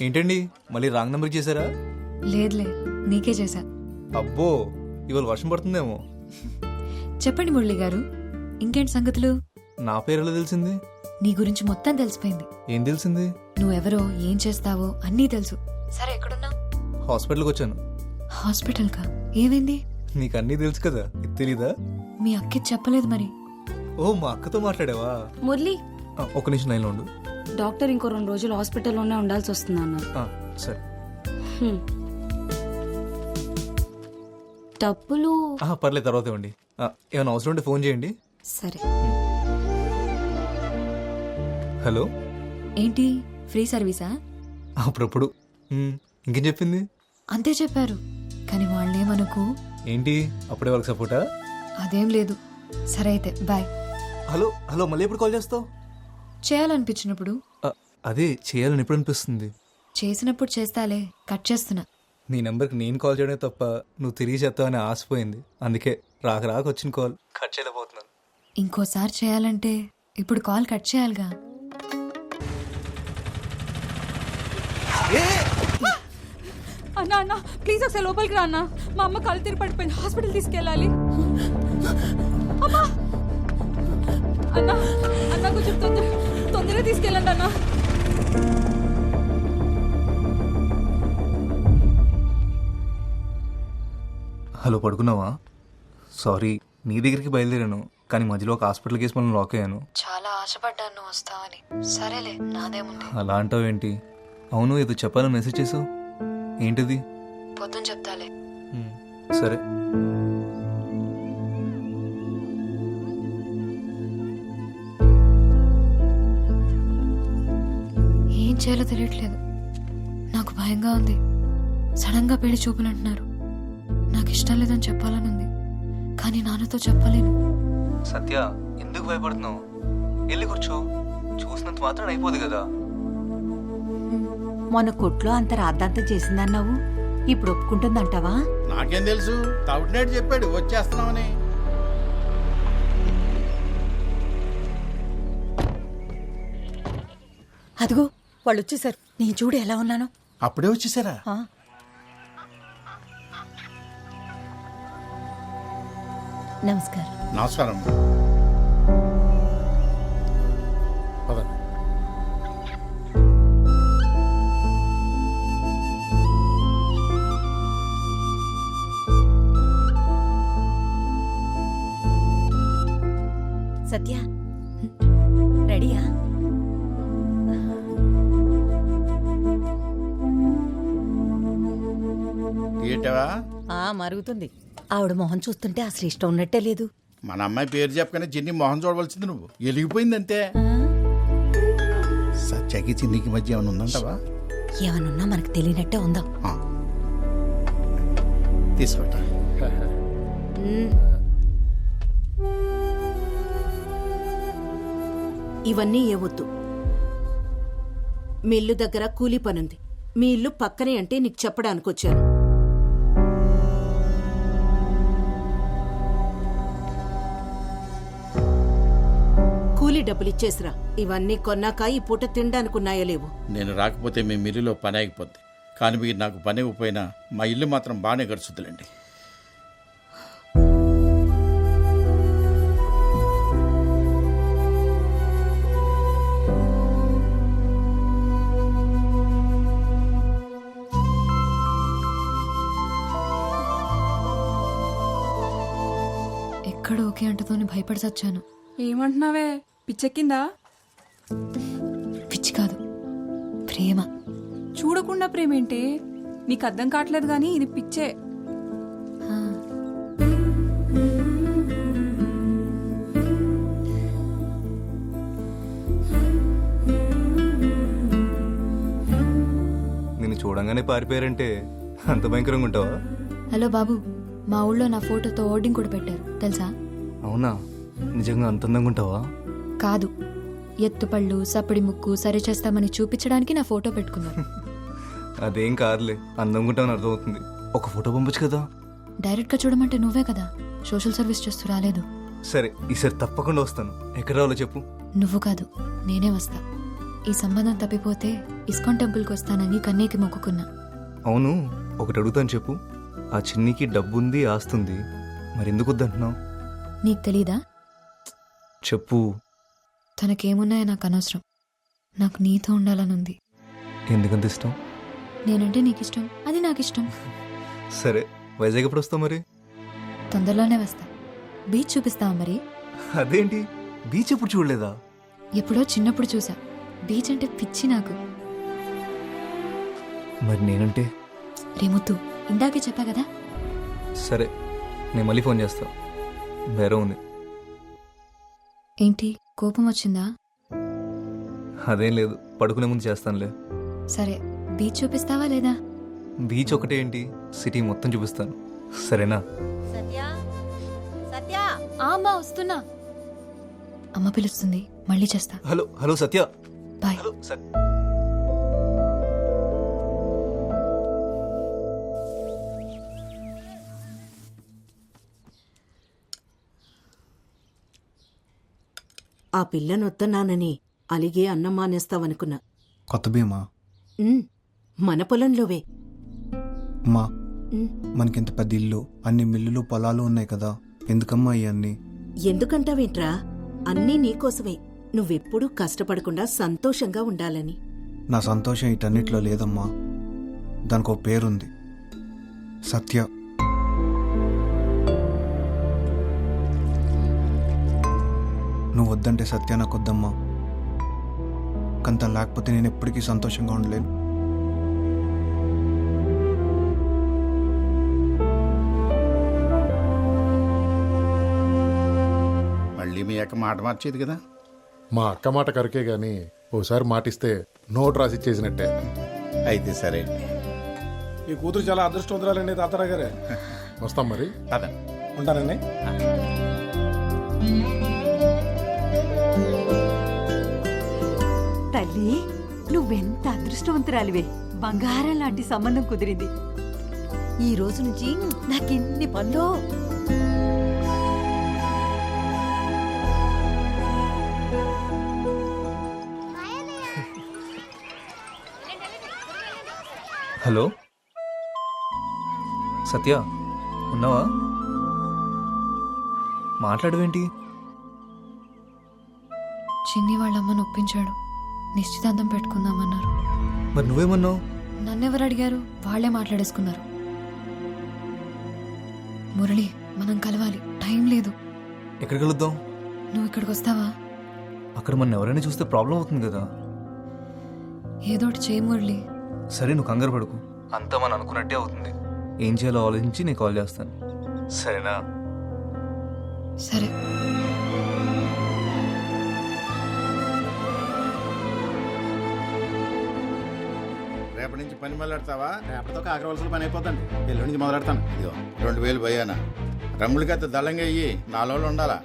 ఏంటండి మళ్ళీ wrong number చేశారా? లేదులే, నీకే చేశా. అబ్బో, ఇవాళ వర్షం పడుతుందేమో. చెప్పండి మురళి గారు, ఇంకేంటి సంగతులు? నా పేరు ఎలా తెలిసింది? నీ గురించి మొత్తం తెలిసిపోయింది. ఏం తెలిసింది? నువ్వెవరో, ఏం చేస్తావో అన్నీ తెలుసు. సరే, ఎక్కడున్నా? హాస్పిటల్కి వచ్చాను. హాస్పిటల్ కా? ఏమైంది? నీకు అన్నీ తెలుసు కదా, ఇది తెలీదా? మీ అక్కి చెప్పలేదు మరి. ఓ, మా అక్కతో మాట్లాడావా? మురళి, ఒక నిమిషం లైన్లో ఉండు. డాక్టర్ ఇంకో 2 రోజులు హాస్పిటల్లోనే ఉండాల్సి వస్తుంది అన్నారు. సరే. డబ్బులు పర్లేదు, తర్వాత ఇవ్వండి. ఏమైనా అవసరం ఉంటే ఫోన్ చేయండి. సరే. హలో, ఏంటి ఫ్రీ సర్వీసా? అప్పుడప్పుడు. ఇంకేం చెప్పింది? అంతే చెప్పారు, కానీ వాళ్ళేమనుకు. ఏంటి అప్పుడే వాళ్ళకి సపోర్టా? అదేం లేదు. సరే అయితే బాయ్. హలో హలో, మళ్ళీ ఎప్పుడు కాల్ చేస్తావు? చేయాలనిపించినప్పుడు. అదే, చేయాలని ఎప్పుడు అనిపిస్తుంది? చేసినప్పుడు చేస్తాలే, కట్ చేస్తున్నా. నీ నెంబర్కి నేను కాల్ చేయడమే తప్ప నువ్వు తిరిగి చెప్తావని ఆశపోయింది. అందుకే రాక వచ్చిన కాల్ కట్ చేయలేకపోతున్నాను. ఇంకోసారి చేయాలంటే ఇప్పుడు కాల్ కట్ చేయాలిగా. అన్నా అన్నా ప్లీజ్ ఒకసారి లోపలికి రా అన్నా. మా అమ్మ కళ్ళు తిరిగి పడిపోయింది, హాస్పిటల్ తీసుకెళ్ళాలి. అమ్మా అన్నా, అన్నా కొంచెం తొందరగా తీసుకెళ్ళండి అన్నా. హలో, పడుకున్నావా? సారీ, నీ దగ్గరికి బయలుదేరాను, కానీ మధ్యలో ఒక హాస్పిటల్ కేసు మనం లాక్ అయ్యాను. చాలా ఆశపడ్డాను నువ్వు వస్తావని. సరేలే, నాదేముంది. అలా అంటావేంటి? అవును, ఏదో చెప్పాలని మెసేజ్ చేసావు, ఏంటిది? పొద్దున చెప్తాలే. సరే. ఏం చేయాలో తెలియట్లేదు. నాకు భయంగా ఉంది. సడన్ గా పెళ్లి చూపులు అంటున్నారు. నాకు ఇష్టం లేదని చెప్పాలని ఉంది, కానీ నాన్నతో చెప్పలేను. సత్య, ఎందుకు భయపడుతున్నావు? వెళ్ళి కూర్చో, చూసినంత మాత్రం అయిపోదు కదా. మొన్న కొట్లో అంత రాద్దాంతం చేసిందన్నావు, ఇప్పుడు ఒప్పుకుంటుందంటావా? నాకేం తెలుసు, తౌటినేడు చెప్పాడు వచ్చేస్తున్నామని. అదిగో వాళ్ళు వచ్చేసారు. నేను చూడు ఎలా ఉన్నానో. అప్పుడే వచ్చేసారా? నమస్కారం. నమస్కారం. సత్య, రెడీయా? ఏంటవా? మరుగుతుంది. ఆవిడ మొహం చూస్తుంటే అసలు ఇష్టం ఉన్నట్టే లేదు. మన అమ్మాయి పేరు చెప్పగానే చిన్ని మొహం చూడవలసింది నువ్వు. ఎలిగిపోయింది అంతే. సత్యకి చిన్నికి మధ్య ఏమైనా ఉందంటావా? ఏమనున్నా మనకు తెలియనట్టే ఉందా? తీసుకోట. ఇవన్నీ ఏవద్దు. మీ ఇల్లు దగ్గర కూలీ పనుంది. మీ ఇల్లు పక్కనే అంటే నీకు చెప్పడానికి వచ్చాను. కూలీ డబ్బులు ఇచ్చేసిరా. ఇవన్నీ కొన్నాక ఈ పూట తినడానికి ఉన్నాయో లేవు. నేను రాకపోతే మీ మిల్లులో పని ఆగిపోద్ది, కానీ మీరు నాకు పని ఇవ్వకపోయినా మా ఇల్లు మాత్రం బాగానే గడుచుద్దులండి. ఎక్కడ ఓకే అంటతోని భయపడి చచ్చాను. ఏమంటున్నావే, పిచ్చెక్కిందా? పిచ్చి కాదు, ప్రేమ. చూడకుండా ప్రేమేంటి? నీకు అర్థం కావట్లేదు గానీ ఇది పిచ్చే. నిన్ను చూడంగానే పారిపోయారంటే అంత భయంకరంగా ఉంటావా? హలో బాబు, మా ఊళ్ళో నా ఫోటోతో హోర్డింగ్ కూడా పెట్టారు తెలుసా? అవునా? నిజంగా అంత అందంగా ఉంటావా? కాదు, ఎత్తుపళ్ళు, సప్పడి ముక్కు సరి చేస్తామని చూపించడానికి నా ఫోటో పెట్టుకున్నారు. అదేం కాదులే, అందంగా ఉంటావని అర్థమవుతుంది. ఒక ఫోటో పంపొచ్చు కదా. డైరెక్ట్ గా చూడమంటే నువ్వే కదా సోషల్ సర్వీస్ చేస్తూ రాలేదు. సరే, ఈసారి తప్పకుండా వస్తాను. ఎక్కడ రావాలో చెప్పు. నువ్వు కాదు, నేనే వస్తా. ఈ సంబంధం తప్పిపోతే ఇస్కాన్ టెంపుల్కి వస్తానని కన్నయ్యకి మొక్కుకున్నా. అవును, ఒకటి అడుగుతాను చెప్పు. ఆ చిన్నికి డబ్బుంది, ఆస్తుంది, మరి ఎందుకు వద్దంటున్నావు? నీకు తెలీదా? చెప్పు. తనకేమున్నాయో నాకు అనవసరం. నాకు నీతో ఉండాలనుంది. ఎందుకంత ఇష్టం? నేనంటే నీకు ఇష్టం, అది నాకు ఇష్టం. సరే, వైజాగ్ ఎప్పుడు వస్తావు మరి? తొందరలోనే వస్తా. బీచ్ చూపిస్తావా మరి? అదేంటి, బీచ్ ఎప్పుడు చూడలేదా? ఎప్పుడో చిన్నప్పుడు చూసా. బీచ్ అంటే పిచ్చి నాకు. మరి నేనంటే? రేముద్దు, ఇందాకే చెప్పా కదా. సరే, నేను మళ్ళీ ఫోన్ చేస్తా. వేరే ఉంది. ఏంటి, కోపం వచ్చిందా? అదేం లేదు, పడుకునే ముందు చేస్తానులే. సరే, బీచ్ చూపిస్తావా లేదా? బీచ్ ఒకటే ఏంటి, సిటీ మొత్తం చూపిస్తాను. సరేనా? అమ్మా వస్తున్నా. అమ్మ పిలుస్తుంది, మళ్ళీ చేస్తా. హలో హలో సత్య. బాయ్. హలో ఆ పిల్లనొత్తన్నానని అలిగే అన్నం మానేస్తావనుకున్నా. కొత్త భీమా ఉమ్, మన పొలంలోవే. అమ్మా, ఉమ్, మనకింత పెద్ద ఇల్లు, అన్ని మిల్లులు పొలాలు ఉన్నాయి కదా, ఎందుకమ్మా ఇవన్నీ? ఎందుకంటావేంట్రా? అన్నీ నీకోసమే. నువ్వెప్పుడూ కష్టపడకుండా సంతోషంగా ఉండాలని. నా సంతోషం ఇటన్నిటిలో లేదమ్మా. దానికి ఒక పేరుంది, సత్య. నువ్వు వద్దంటే సత్య నాకు వద్దమ్మా. కానీ తను లేకపోతే నేను ఎప్పటికీ సంతోషంగా ఉండలేను. మళ్ళీ మీ అక్క మాట మార్చేది కదా. మా అక్క మాట కరికే గాని ఓసారి మాటిస్తే నోట్ రాసి ఇచ్చేసినట్టే. అయితే సరే. ఈ కూతురు చాలా అదృష్టవంతురాలండి తాతారావు గారే. వస్తాం మరి. పద. ఉంటానండి. తల్లి, నువ్వెంత అదృష్టవంతురాలివే. బంగారం లాంటి సంబంధం కుదిరింది. ఈ రోజు నుంచి నాకెన్ని పనులు. హలో సత్య, ఉన్నావా? మాట్లాడవేంటి? చిన్ని వాళ్ళ అమ్మను ఒప్పించాడు. నిశ్చితార్థం పెట్టుకుందామన్నారు. మరి నువ్వేమన్నావు? నన్నెవరు అడిగారు? వాళ్లే మాట్లాడేసుకున్నారు. మురళి, మనం కలవాలి, టైం లేదు. ఎక్కడికి వెళుద్దాం? నువ్వు ఇక్కడికి వస్తావా? అక్కడ మన ఎవరైనా చూస్తే ప్రాబ్లం అవుతుంది కదా. ఏదోటి చేయి మురళి. సరే, నువ్వు కంగారు పడుకు. అంతా మనం అనుకున్నట్టే అవుతుంది. ఏం చేయాలో ఆలోచించి నేను కాల్ చేస్తాను. సరేనా? సరే. రేపటి నుంచి పని మొదలెడతావా? రేపటితో కాకరవలసిన పని అయిపోతుంది. ఎల్లుండి నుంచి మొదలెడతాను. ఇదిగో 2000 భయానా. రంగులకైతే దళంగా అయ్యి 4 రోజులు ఉండాలా.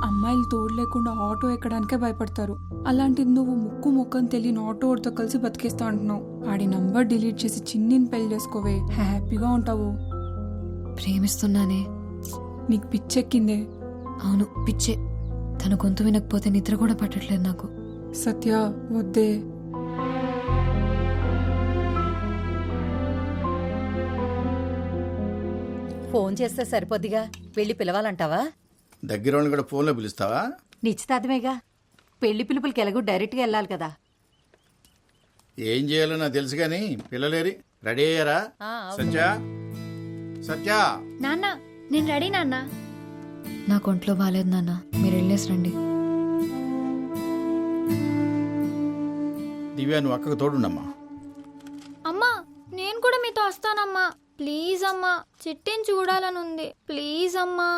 అమ్మాయిలు తోడు లేకుండా ఆటో ఎక్కడానికే భయపడతారు. అలాంటిది నువ్వు ముక్కు ముక్కని తెలియని ఆటో వాడితో కలిసి బతికేస్తా అంటున్నావు. ఆడి నంబర్ డిలీట్ చేసి చిన్నిని పెళ్లి చేసుకోవే, హ్యాపీగా ఉంటావు. ప్రేమిస్తున్నానే. నీకు పిచ్చెక్కిందే. అవును, పిచ్చే. తన గొంతు వినకపోతే నిద్ర కూడా పట్టట్లేదు నాకు. సత్య, వద్దే. ఫోన్ చేస్తే సరిపోద్దిగా. వెళ్ళి పిలవాలంటావా? దగ్గర వాళ్ళని కూడా ఫోన్లో పిలుస్తావా? నిశ్చితార్థమేగా. పెళ్లి పిలుపులకి ఎలాగో డైరెక్ట్గా వెళ్ళాలి కదా. ఏం చేయాలో నాకు తెలుసు కానీ పిల్లలేరి రెడీ అయ్యారా? సత్య, సత్య. నాన్న, నేను రెడీ నాన్న. నాకు ఒంట్లో బాగాలేదు నాన్న, మీరు వెళ్ళేసి రండి. దివ్యా, నువ్వు అక్కకు తోడుండమ్మా. అమ్మా, నేను కూడా మీతో వస్తానమ్మా. ప్లీజ్ అమ్మా, చిట్టిని చూడాలనుంది. ప్లీజ్ అమ్మా.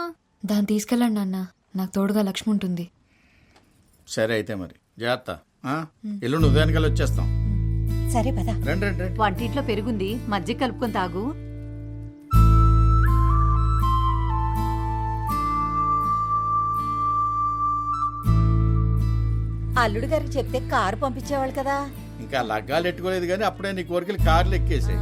దాన్ని తీసుకెళ్ళండి నాన్న, నాకు తోడుగా లక్ష్మి ఉంటుంది. సరే అయితే మరి జాగ్రత్త. ఎల్లుండి ఉదయానికల్లా వచ్చేస్తాం. సరే పద. రండి రండి రండి. వంటింట్లో పెరుగుంది, మజ్జిగ కలుపుకొని తాగు. అల్లుడు గారికి చెప్తే కారు పంపించేవాళ్ళు కదా. ఇంకా లగ్గాలు ఎట్టుకోలేదు కానీ అప్పుడే నీ కోరికలు కార్లు ఎక్కేసాయి.